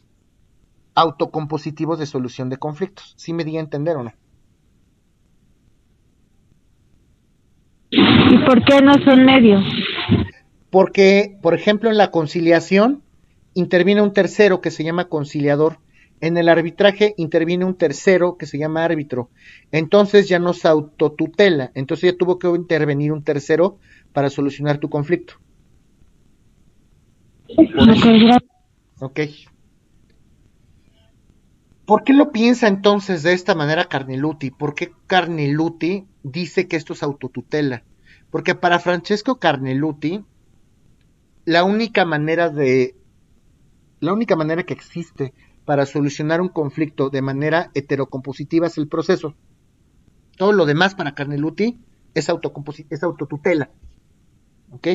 autocompositivos de solución de conflictos. ¿Sí me di a entender o no? ¿Y por qué no son medios? Porque, por ejemplo, en la conciliación interviene un tercero que se llama conciliador. En el arbitraje interviene un tercero que se llama árbitro. Entonces ya no se autotutela. Entonces ya tuvo que intervenir un tercero para solucionar tu conflicto. Ok. ¿Por qué lo piensa entonces de esta manera Carneluti? ¿Por qué Carneluti dice que esto es autotutela? Porque para Francesco Carneluti, la única manera que existe para solucionar un conflicto de manera heterocompositiva es el proceso. Todo lo demás para Carneluti es autotutela. ¿Ok?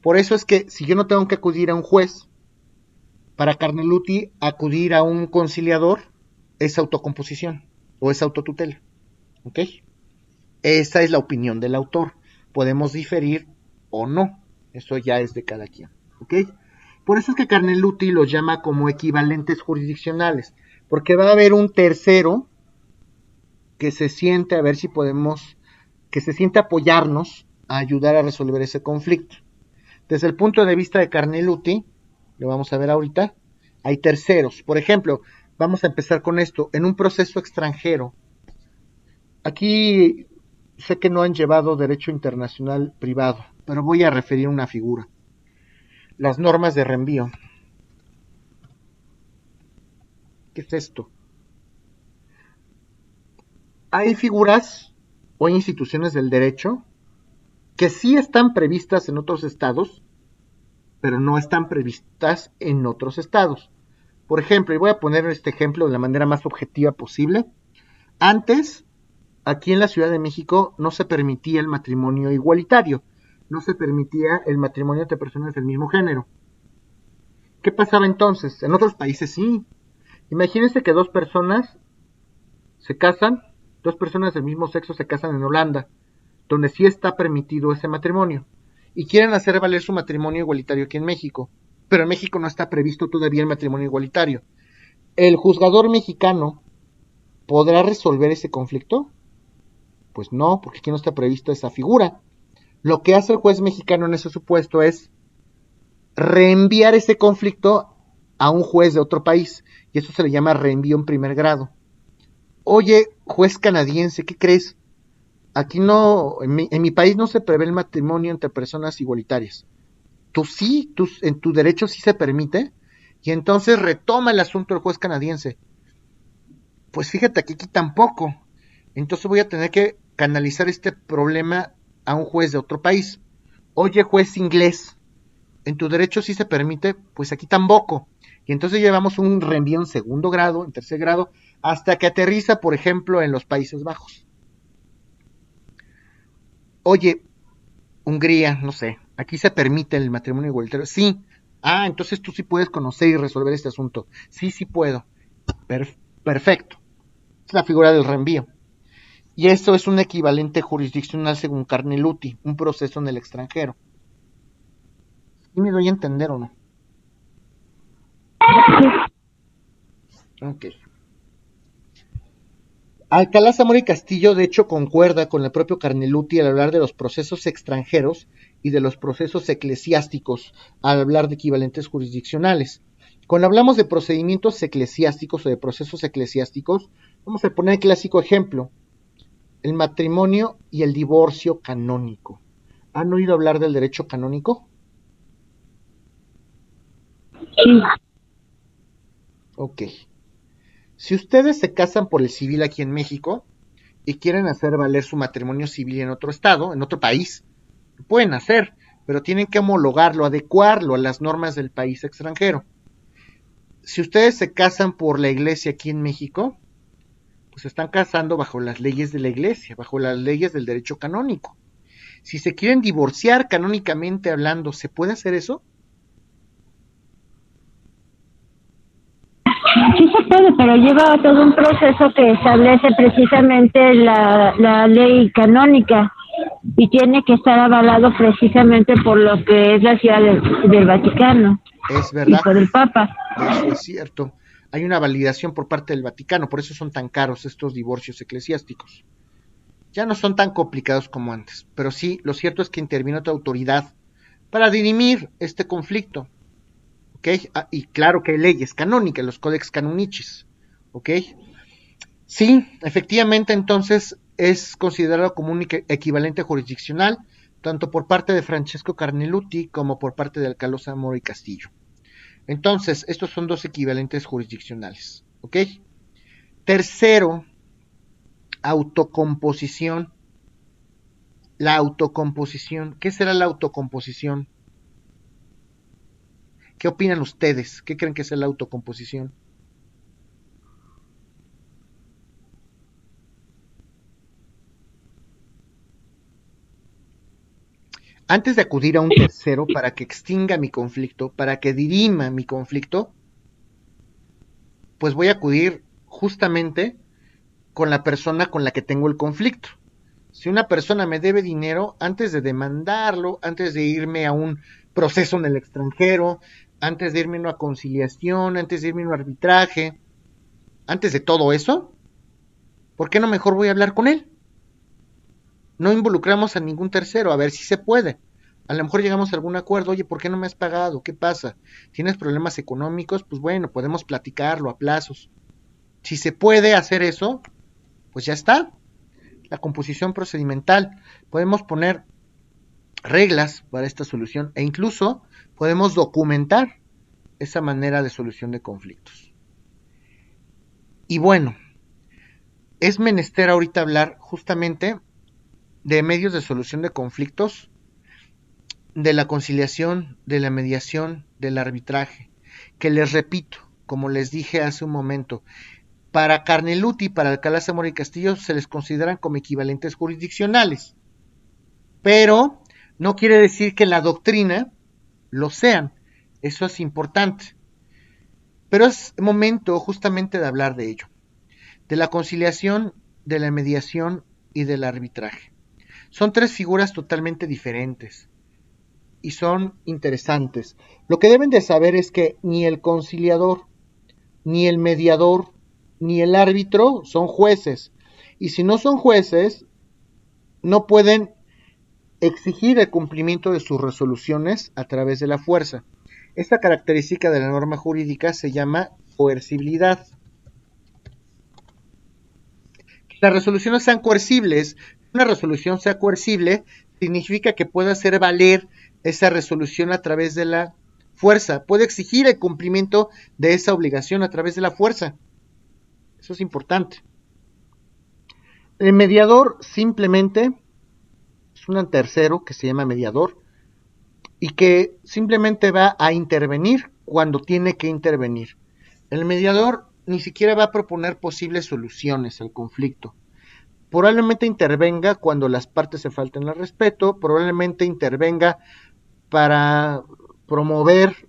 Por eso es que si yo no tengo que acudir a un juez, para Carneluti acudir a un conciliador es autocomposición o es autotutela. ¿Ok? Esa es la opinión del autor. Podemos diferir o no. Eso ya es de cada quien. ¿Ok? Por eso es que Carneluti los llama como equivalentes jurisdiccionales. Porque va a haber un tercero que se siente a ver si podemos, que se siente apoyarnos a ayudar a resolver ese conflicto. Desde el punto de vista de Carneluti, lo vamos a ver ahorita, hay terceros. Por ejemplo, vamos a empezar con esto. En un proceso extranjero, aquí sé que no han llevado derecho internacional privado, pero voy a referir una figura. Las normas de reenvío. ¿Qué es esto? Hay figuras o instituciones del derecho que sí están previstas en otros estados, pero no están previstas en otros estados. Por ejemplo, y voy a poner este ejemplo de la manera más objetiva posible. Antes, aquí en la Ciudad de México, no se permitía el matrimonio igualitario, no se permitía el matrimonio entre personas del mismo género. ¿Qué pasaba entonces? En otros países sí. Imagínense que dos personas se casan, dos personas del mismo sexo se casan en Holanda, donde sí está permitido ese matrimonio, y quieren hacer valer su matrimonio igualitario aquí en México, pero en México no está previsto todavía el matrimonio igualitario. ¿El juzgador mexicano podrá resolver ese conflicto? Pues no, porque aquí no está prevista esa figura. Lo que hace el juez mexicano en ese supuesto es reenviar ese conflicto a un juez de otro país, y eso se le llama reenvío en primer grado. Oye, juez canadiense, ¿qué crees? Aquí no, en mi país no se prevé el matrimonio entre personas igualitarias. Tú sí, en tu derecho sí se permite, y entonces retoma el asunto el juez canadiense. Pues fíjate que aquí tampoco. Entonces voy a tener que canalizar este problema a un juez de otro país. Oye, juez inglés, en tu derecho sí se permite, pues aquí tampoco. Y entonces llevamos un reenvío en segundo grado, en tercer grado, hasta que aterriza, por ejemplo, en los Países Bajos. Oye, Hungría, no sé, aquí se permite el matrimonio igualitario. Sí. Ah, entonces tú sí puedes conocer y resolver este asunto. Sí, sí puedo. Perfecto. Es la figura del reenvío. Y esto es un equivalente jurisdiccional según Carneluti, un proceso en el extranjero. ¿Sí me doy a entender o no? Ok. Alcalá Zamora y Castillo, de hecho, concuerda con el propio Carneluti al hablar de los procesos extranjeros y de los procesos eclesiásticos, al hablar de equivalentes jurisdiccionales. Cuando hablamos de procedimientos eclesiásticos o de procesos eclesiásticos, vamos a poner el clásico ejemplo, el matrimonio y el divorcio canónico. ¿Han oído hablar del derecho canónico? Sí. Ok. Si ustedes se casan por el civil aquí en México y quieren hacer valer su matrimonio civil en otro estado, en otro país, lo pueden hacer, pero tienen que homologarlo, adecuarlo a las normas del país extranjero. Si ustedes se casan por la iglesia aquí en México, pues se están casando bajo las leyes de la iglesia, bajo las leyes del derecho canónico. Si se quieren divorciar canónicamente hablando, ¿se puede hacer eso? Sí se puede, pero lleva todo un proceso que establece precisamente la ley canónica y tiene que estar avalado precisamente por lo que es la ciudad del Vaticano. Es verdad. Y por el Papa. Eso es cierto. Hay una validación por parte del Vaticano, por eso son tan caros estos divorcios eclesiásticos. Ya no son tan complicados como antes, pero sí, lo cierto es que intervino otra autoridad para dirimir este conflicto. ¿Ok? Y claro que hay leyes canónicas, los Codex Canonicis. ¿Ok? Sí, efectivamente, entonces es considerado como un equivalente jurisdiccional, tanto por parte de Francesco Carneluti como por parte de Alcalá Zamora y Castillo. Entonces, estos son dos equivalentes jurisdiccionales. ¿Ok? Tercero, autocomposición. La autocomposición. ¿Qué será la autocomposición? ¿Qué opinan ustedes? ¿Qué creen que es la autocomposición? Antes de acudir a un tercero para que extinga mi conflicto, para que dirima mi conflicto, pues voy a acudir justamente con la persona con la que tengo el conflicto. Si una persona me debe dinero, antes de demandarlo, antes de irme a un proceso en el extranjero, antes de irme a una conciliación, antes de irme a un arbitraje, antes de todo eso, ¿por qué no mejor voy a hablar con él? No involucramos a ningún tercero, a ver si se puede. A lo mejor llegamos a algún acuerdo, oye, ¿por qué no me has pagado? ¿Qué pasa? ¿Tienes problemas económicos? Pues bueno, podemos platicarlo a plazos. Si se puede hacer eso, pues ya está. La composición procedimental. Podemos poner reglas para esta solución e incluso podemos documentar esa manera de solución de conflictos. Y bueno, es menester ahorita hablar justamente de medios de solución de conflictos, de la conciliación, de la mediación, del arbitraje, que les repito, como les dije hace un momento, para Carneluti y para Alcalá Zamora y Castillo se les consideran como equivalentes jurisdiccionales, pero no quiere decir que en la doctrina lo sean, eso es importante, pero es momento justamente de hablar de ello, de la conciliación, de la mediación y del arbitraje. Son tres figuras totalmente diferentes y son interesantes. Lo que deben de saber es que ni el conciliador, ni el mediador, ni el árbitro son jueces. Y si no son jueces, no pueden exigir el cumplimiento de sus resoluciones a través de la fuerza. Esta característica de la norma jurídica se llama coercibilidad. Que las resoluciones sean coercibles. Una resolución sea coercible significa que pueda hacer valer esa resolución a través de la fuerza. Puede exigir el cumplimiento de esa obligación a través de la fuerza. Eso es importante. El mediador simplemente es un tercero que se llama mediador y que simplemente va a intervenir cuando tiene que intervenir. El mediador ni siquiera va a proponer posibles soluciones al conflicto. Probablemente intervenga cuando las partes se falten al respeto, probablemente intervenga para promover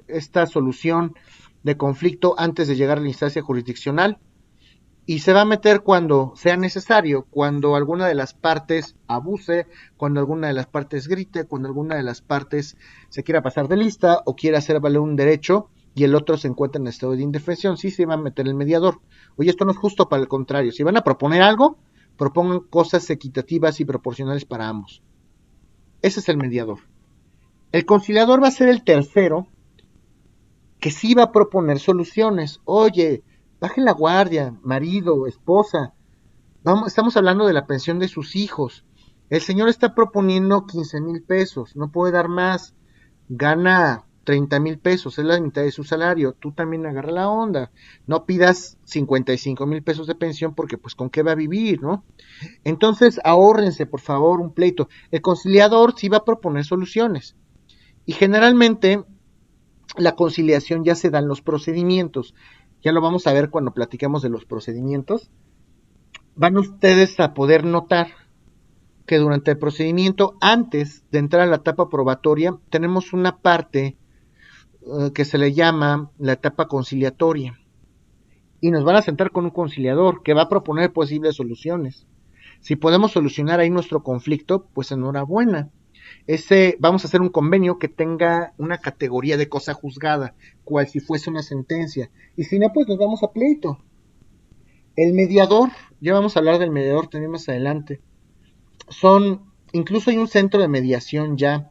esta solución de conflicto antes de llegar a la instancia jurisdiccional, y se va a meter cuando sea necesario, cuando alguna de las partes abuse, cuando alguna de las partes grite, cuando alguna de las partes se quiera pasar de lista o quiera hacer valer un derecho y el otro se encuentra en estado de indefensión. Sí se va a meter el mediador. Oye, esto no es justo, para el contrario. Si van a proponer algo, propongan cosas equitativas y proporcionales para ambos. Ese es el mediador. El conciliador va a ser el tercero que sí va a proponer soluciones. Oye, bajen la guardia, marido, esposa. Estamos hablando de la pensión de sus hijos. El señor está proponiendo 15,000 pesos, no puede dar más. Gana 30,000 pesos, es la mitad de su salario. Tú también agarra la onda. No pidas 55,000 pesos de pensión porque pues con qué va a vivir, ¿no? Entonces ahórrense, por favor, un pleito. El conciliador sí va a proponer soluciones. Y generalmente la conciliación ya se da en los procedimientos. Ya lo vamos a ver cuando platiquemos de los procedimientos. Van ustedes a poder notar que durante el procedimiento, antes de entrar a la etapa probatoria, tenemos una parte que se le llama la etapa conciliatoria. Y nos van a sentar con un conciliador que va a proponer posibles soluciones. Si podemos solucionar ahí nuestro conflicto, pues enhorabuena. Vamos a hacer un convenio que tenga una categoría de cosa juzgada, cual si fuese una sentencia. Y si no, pues nos vamos a pleito. El mediador, ya vamos a hablar del mediador también más adelante. Incluso hay un centro de mediación ya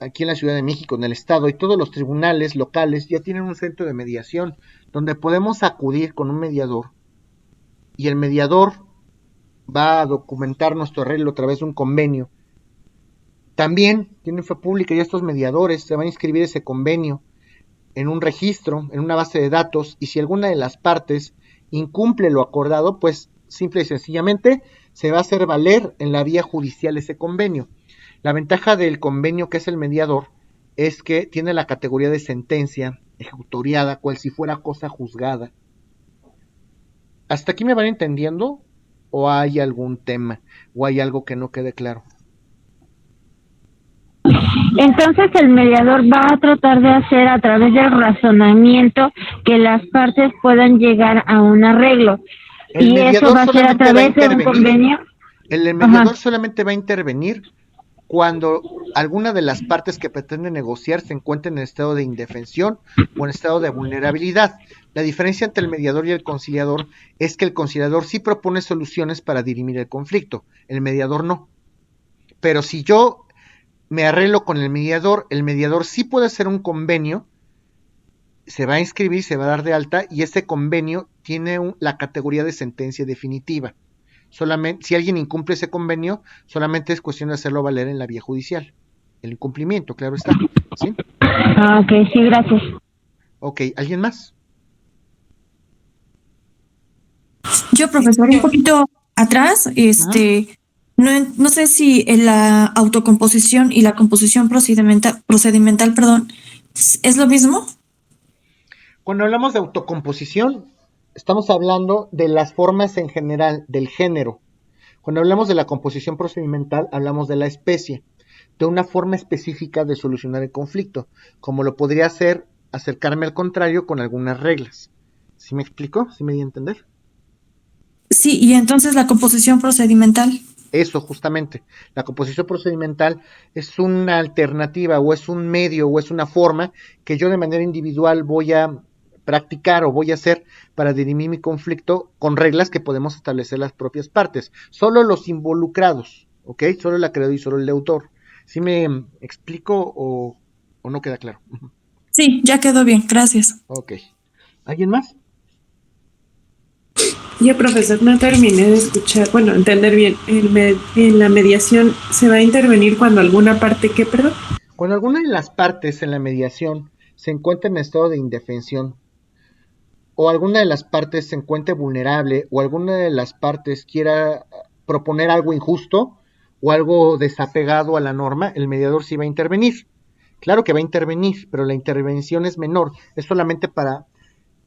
aquí en la Ciudad de México, en el estado, y todos los tribunales locales ya tienen un centro de mediación donde podemos acudir con un mediador y el mediador va a documentar nuestro arreglo a través de un convenio. También tiene fe pública y estos mediadores se van a inscribir ese convenio en un registro, en una base de datos, y si alguna de las partes incumple lo acordado, pues simple y sencillamente se va a hacer valer en la vía judicial ese convenio. La ventaja del convenio que es el mediador es que tiene la categoría de sentencia ejecutoriada, cual si fuera cosa juzgada. ¿Hasta aquí me van entendiendo? ¿O hay algún tema? ¿O hay algo que no quede claro? Entonces el mediador va a tratar de hacer a través del razonamiento que las partes puedan llegar a un arreglo. Y eso va a ser a través de un convenio. El mediador solamente va a intervenir cuando alguna de las partes que pretende negociar se encuentra en estado de indefensión o en estado de vulnerabilidad. La diferencia entre el mediador y el conciliador es que el conciliador sí propone soluciones para dirimir el conflicto, el mediador no. Pero si yo me arreglo con el mediador sí puede hacer un convenio, se va a inscribir, se va a dar de alta y ese convenio tiene la categoría de sentencia definitiva. Solamente, si alguien incumple ese convenio, solamente es cuestión de hacerlo valer en la vía judicial. El incumplimiento, claro está. ¿Sí? Ok, sí, gracias. Ok, ¿alguien más? Yo, profesor, un poquito atrás, no sé si en la autocomposición y la composición procedimental, perdón, ¿es lo mismo? Cuando hablamos de autocomposición, estamos hablando de las formas en general, del género. Cuando hablamos de la composición procedimental, hablamos de la especie, de una forma específica de solucionar el conflicto, como lo podría ser acercarme al contrario con algunas reglas. ¿Sí me explico? ¿Sí me di a entender? Sí, y entonces la composición procedimental. Eso, justamente. La composición procedimental es una alternativa o es un medio o es una forma que yo de manera individual voy a practicar o voy a hacer para dirimir mi conflicto con reglas que podemos establecer las propias partes. Solo los involucrados, ¿ok? Solo el acreedor y solo el autor. ¿Sí me explico o no queda claro? Sí, ya quedó bien, gracias. Ok. ¿Alguien más? Yo, profesor, no terminé de escuchar, bueno, entender bien. En la mediación se va a intervenir cuando alguna parte, ¿qué, perdón? Cuando alguna de las partes en la mediación se encuentra en estado de indefensión, o alguna de las partes se encuentre vulnerable, o alguna de las partes quiera proponer algo injusto, o algo desapegado a la norma, el mediador sí va a intervenir. Claro que va a intervenir, pero la intervención es menor, es solamente para...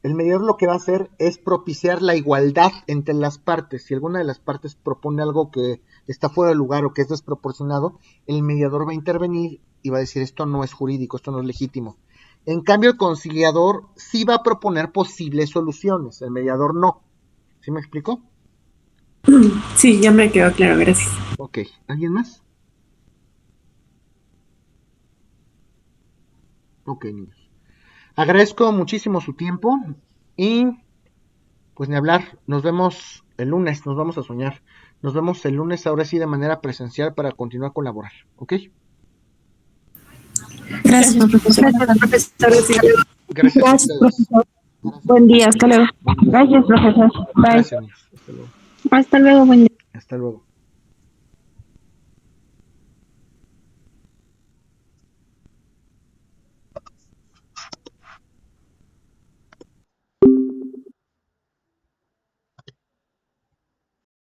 El mediador lo que va a hacer es propiciar la igualdad entre las partes. Si alguna de las partes propone algo que está fuera de lugar o que es desproporcionado, el mediador va a intervenir y va a decir esto no es jurídico, esto no es legítimo. En cambio, el conciliador sí va a proponer posibles soluciones, el mediador no. ¿Sí me explico? Sí, ya me quedó claro, gracias. Ok, ¿alguien más? Ok, niños. Agradezco muchísimo su tiempo y pues ni hablar, nos vemos el lunes, nos vamos a soñar. Nos vemos el lunes ahora sí de manera presencial para continuar con laboral, ¿ok? Gracias, profesor. Gracias, Gracias, profesor. Buen día, hasta luego. Buen día. Gracias, profesor. Bye. Gracias, niños. Hasta luego. Hasta luego, buen día. Hasta luego.